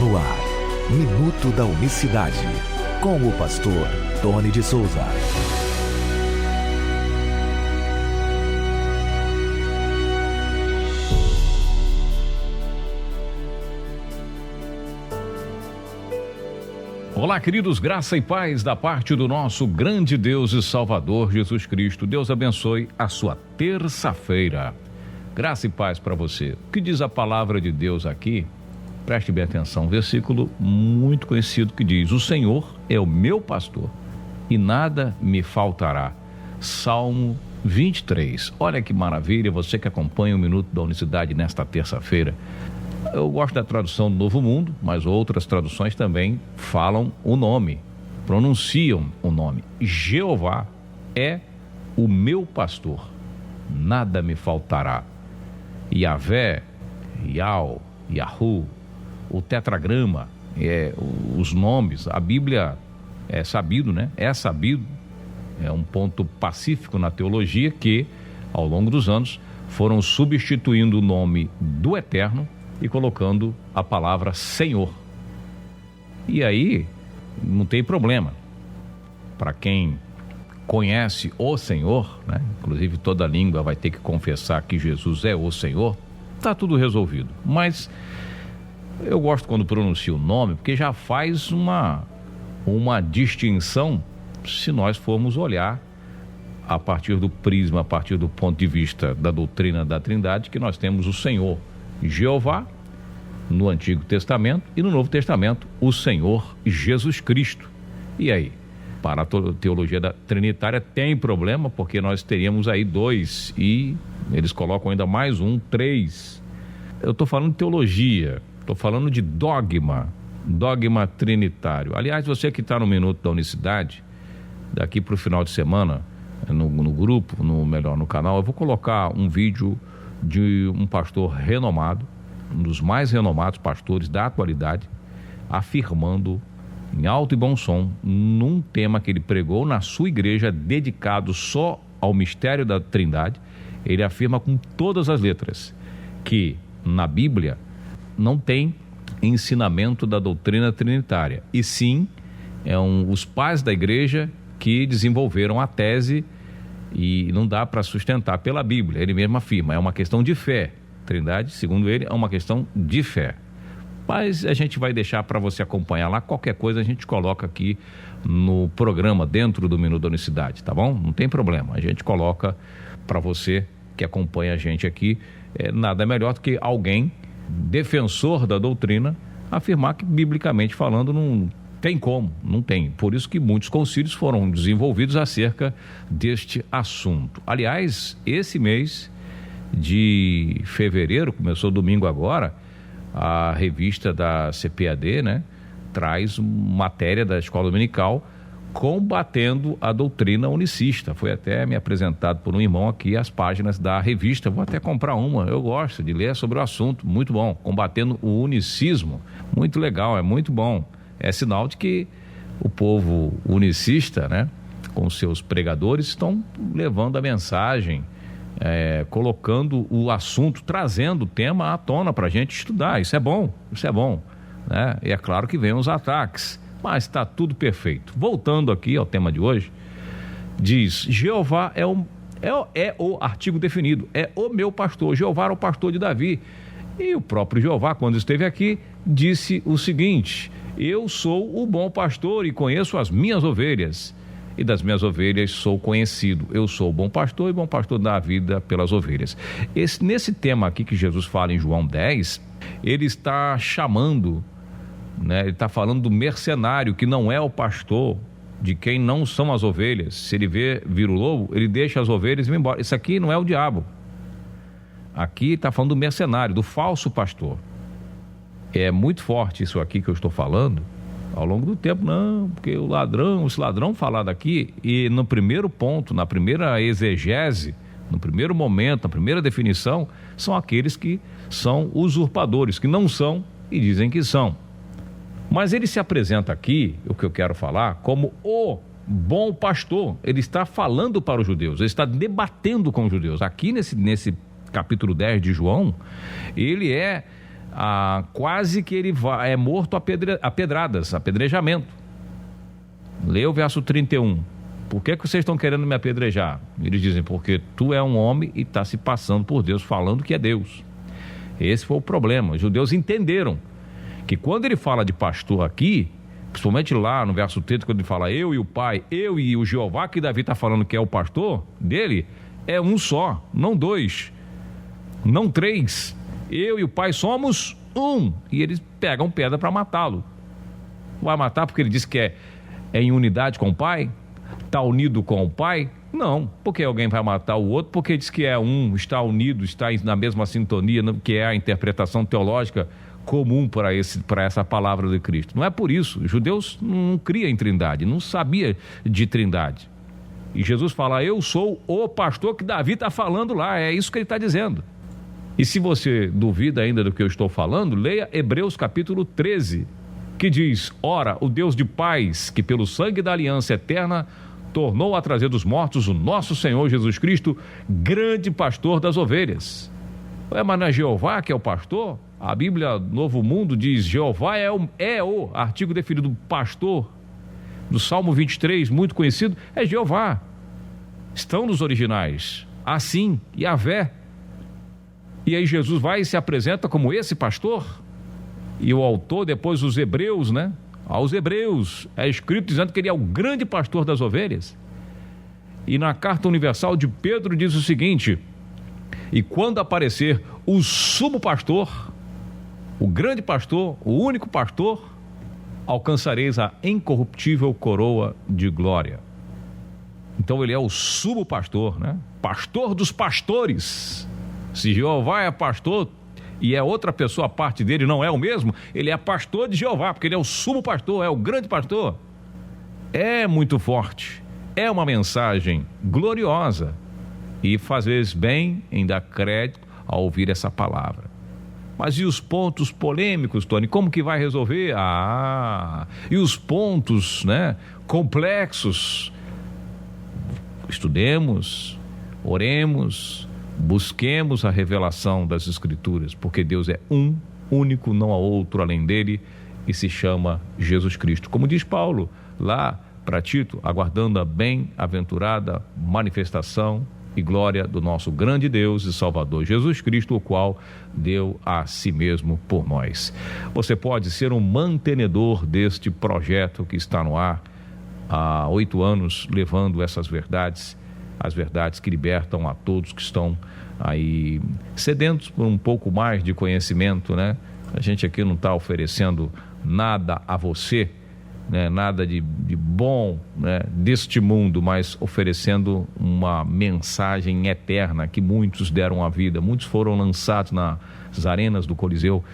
No ar, Minuto da Unicidade, com o pastor Tony de Souza. Olá, queridos, graça e paz da parte do nosso grande Deus e Salvador Jesus Cristo. Deus abençoe a sua terça-feira. Graça e paz para você. O que diz a palavra de Deus aqui? Preste bem atenção, um versículo muito conhecido que diz: o Senhor é o meu pastor e nada me faltará. Salmo 23. Olha que maravilha, você que acompanha o Minuto da Unicidade nesta terça-feira. Eu gosto da tradução do Novo Mundo, mas outras traduções também falam o nome, pronunciam o nome. Jeová é o meu pastor, nada me faltará. Yavé, Yau, Yahu, o tetragrama, os nomes, a Bíblia é sabido, né? É sabido, é um ponto pacífico na teologia que, ao longo dos anos, foram substituindo o nome do Eterno e colocando a palavra Senhor. E aí, não tem problema. Para quem conhece o Senhor, né? Inclusive toda língua vai ter que confessar que Jesus é o Senhor, está tudo resolvido. Mas eu gosto quando pronuncio o nome, porque já faz uma distinção se nós formos olhar a partir do prisma, a partir do ponto de vista da doutrina da Trindade, que nós temos o Senhor Jeová no Antigo Testamento e no Novo Testamento o Senhor Jesus Cristo. E aí, para a teologia da Trinitária tem problema, porque nós teríamos aí dois e eles colocam ainda mais um, três. Eu estou falando de teologia, estou falando de dogma trinitário. Aliás, você que está no Minuto da Unicidade, daqui para o final de semana, no grupo, no canal, eu vou colocar um vídeo de um pastor renomado, um dos mais renomados pastores da atualidade, afirmando em alto e bom som, num tema que ele pregou na sua igreja, dedicado só ao mistério da Trindade. Ele afirma com todas as letras que na Bíblia não tem ensinamento da doutrina trinitária, e sim os pais da igreja que desenvolveram a tese, e não dá para sustentar pela Bíblia. Ele mesmo afirma, é uma questão de fé. Trindade, segundo ele, é uma questão de fé. Mas a gente vai deixar para você acompanhar lá. Qualquer coisa a gente coloca aqui no programa, dentro do Minuto da Unicidade, tá bom? Não tem problema, a gente coloca para você que acompanha a gente aqui. Nada melhor do que alguém, defensor da doutrina, afirmar que, biblicamente falando, não tem como, não tem. Por isso que muitos concílios foram desenvolvidos acerca deste assunto. Aliás, esse mês de fevereiro, começou domingo agora, a revista da CPAD, né, traz matéria da Escola Dominical combatendo a doutrina unicista. Foi até me apresentado por um irmão aqui as páginas da revista. Vou até comprar uma, eu gosto de ler sobre o assunto, muito bom. Combatendo o unicismo, muito legal, é muito bom. É sinal de que o povo unicista, né, com seus pregadores, estão levando a mensagem, colocando o assunto, trazendo o tema à tona para a gente estudar. Isso é bom, né? E é claro que vem os ataques, mas está tudo perfeito. Voltando aqui ao tema de hoje, diz: Jeová é o artigo definido, é o meu pastor. Jeová era o pastor de Davi, e o próprio Jeová, quando esteve aqui, disse o seguinte: eu sou o bom pastor e conheço as minhas ovelhas, e das minhas ovelhas sou conhecido. Eu sou o bom pastor, e bom pastor dá a vida pelas ovelhas. Nesse tema aqui que Jesus fala em João 10, ele está chamando, né, ele está falando do mercenário, que não é o pastor, de quem não são as ovelhas. Se ele vir o lobo, ele deixa as ovelhas e vai embora. Isso aqui não é o diabo. Aqui está falando do mercenário, do falso pastor. É muito forte isso aqui que eu estou falando. Ao longo do tempo, não, porque esse ladrão falado aqui, e no primeiro ponto, na primeira exegese, no primeiro momento, na primeira definição, são aqueles que são usurpadores, que não são e dizem que são. Mas ele se apresenta aqui, o que eu quero falar, como o bom pastor. Ele está falando para os judeus, ele está debatendo com os judeus. Aqui nesse capítulo 10 de João, ele é quase que ele é morto a pedradas, apedrejamento. Lê o verso 31. Por que vocês estão querendo me apedrejar? Eles dizem, porque tu é um homem e está se passando por Deus, falando que é Deus. Esse foi o problema. Os judeus entenderam que quando ele fala de pastor aqui, principalmente lá no verso 30, quando ele fala eu e o Pai, eu e o Jeová, que Davi está falando que é o pastor dele, é um só, não dois, não três. Eu e o Pai somos um. E eles pegam pedra para matá-lo. Vai matar porque ele disse que é em unidade com o Pai? Está unido com o Pai? Não, porque alguém vai matar o outro porque diz que é um, está unido, está na mesma sintonia, que é a interpretação teológica comum para essa palavra de Cristo. Não é por isso. Os judeus não criam em trindade, não sabia de trindade. E Jesus fala, eu sou o pastor que Davi está falando lá, é isso que ele está dizendo. E se você duvida ainda do que eu estou falando, leia Hebreus capítulo 13, que diz, ora, o Deus de paz, que pelo sangue da aliança eterna tornou a trazer dos mortos o nosso Senhor Jesus Cristo, grande pastor das ovelhas. Mas não é Jeová que é o pastor? A Bíblia Novo Mundo diz, Jeová é o artigo definido pastor, do Salmo 23, muito conhecido, é Jeová. Estão nos originais, assim, Yahvé. E aí Jesus vai e se apresenta como esse pastor, e o autor, depois os hebreus, né? Aos hebreus, é escrito dizendo que ele é o grande pastor das ovelhas. E na carta universal de Pedro diz o seguinte, e quando aparecer o sumo pastor, o grande pastor, o único pastor, alcançareis a incorruptível coroa de glória. Então ele é o sumo pastor, né? Pastor dos pastores. Se Jeová é pastor e é outra pessoa a parte dele, não é o mesmo, ele é pastor de Jeová, porque ele é o sumo pastor, é o grande pastor. É muito forte, é uma mensagem gloriosa e fazeis bem em dar crédito ao ouvir essa palavra. Mas e os pontos polêmicos, Tony? Como que vai resolver? E os pontos, né, complexos? Estudemos, oremos, busquemos a revelação das Escrituras, porque Deus é um, único, não há outro além dele, e se chama Jesus Cristo. Como diz Paulo lá para Tito, aguardando a bem-aventurada manifestação e glória do nosso grande Deus e Salvador Jesus Cristo, o qual deu a si mesmo por nós. Você pode ser um mantenedor deste projeto que está no ar há 8 anos, levando essas verdades, as verdades que libertam a todos que estão aí sedentos por um pouco mais de conhecimento, né? A gente aqui não está oferecendo nada a você, né, nada de bom, né, deste mundo, mas oferecendo uma mensagem eterna que muitos deram a vida, muitos foram lançados nas arenas do Coliseu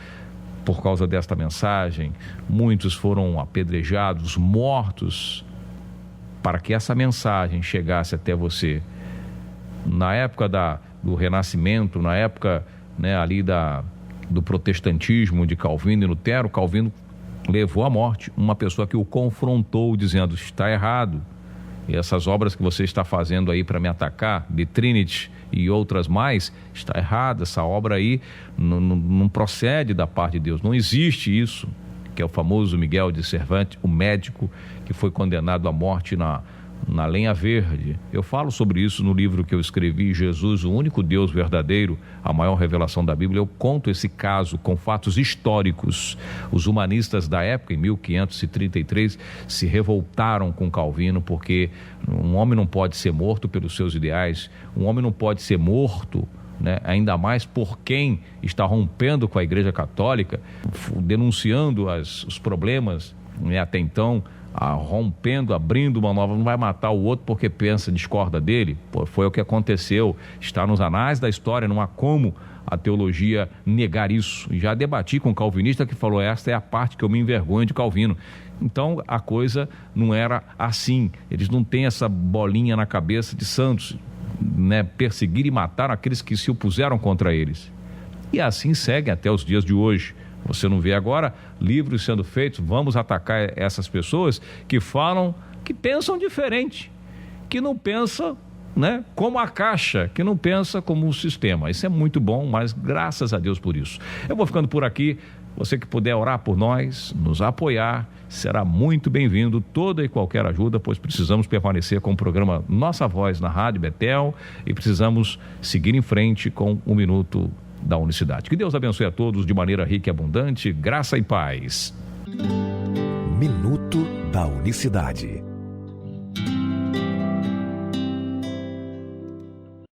por causa desta mensagem, muitos foram apedrejados, mortos, para que essa mensagem chegasse até você. Na época do Renascimento, na época, né, ali do protestantismo de Calvino e Lutero, Calvino levou à morte uma pessoa que o confrontou dizendo, está errado, e essas obras que você está fazendo aí para me atacar, de Trinity e outras mais, está errada, essa obra aí não procede da parte de Deus, não existe isso, que é o famoso Miguel de Cervantes, o médico que foi condenado à morte na lenha verde. Eu falo sobre isso no livro que eu escrevi, Jesus, o único Deus verdadeiro, a maior revelação da Bíblia. Eu conto esse caso com fatos históricos. Os humanistas da época, em 1533, se revoltaram com Calvino, porque um homem não pode ser morto pelos seus ideais, um homem não pode ser morto, né, ainda mais por quem está rompendo com a Igreja Católica, denunciando os problemas, né, até então, rompendo, abrindo uma nova, não vai matar o outro porque pensa, discorda dele. Pô, foi o que aconteceu, está nos anais da história, não há como a teologia negar isso. Já debati com um calvinista que falou, esta é a parte que eu me envergonho de Calvino. Então a coisa não era assim, eles não têm essa bolinha na cabeça de santos, né, perseguir e matar aqueles que se opuseram contra eles. E assim seguem até os dias de hoje. Você não vê agora livros sendo feitos, vamos atacar essas pessoas que falam, que pensam diferente, que não pensam né, como a caixa, que não pensa como o sistema. Isso é muito bom, mas graças a Deus por isso. Eu vou ficando por aqui. Você que puder orar por nós, nos apoiar, será muito bem-vindo. Toda e qualquer ajuda, pois precisamos permanecer com o programa Nossa Voz na Rádio Betel e precisamos seguir em frente com o Minuto da Unicidade. Que Deus abençoe a todos de maneira rica e abundante, graça e paz. Minuto da Unicidade.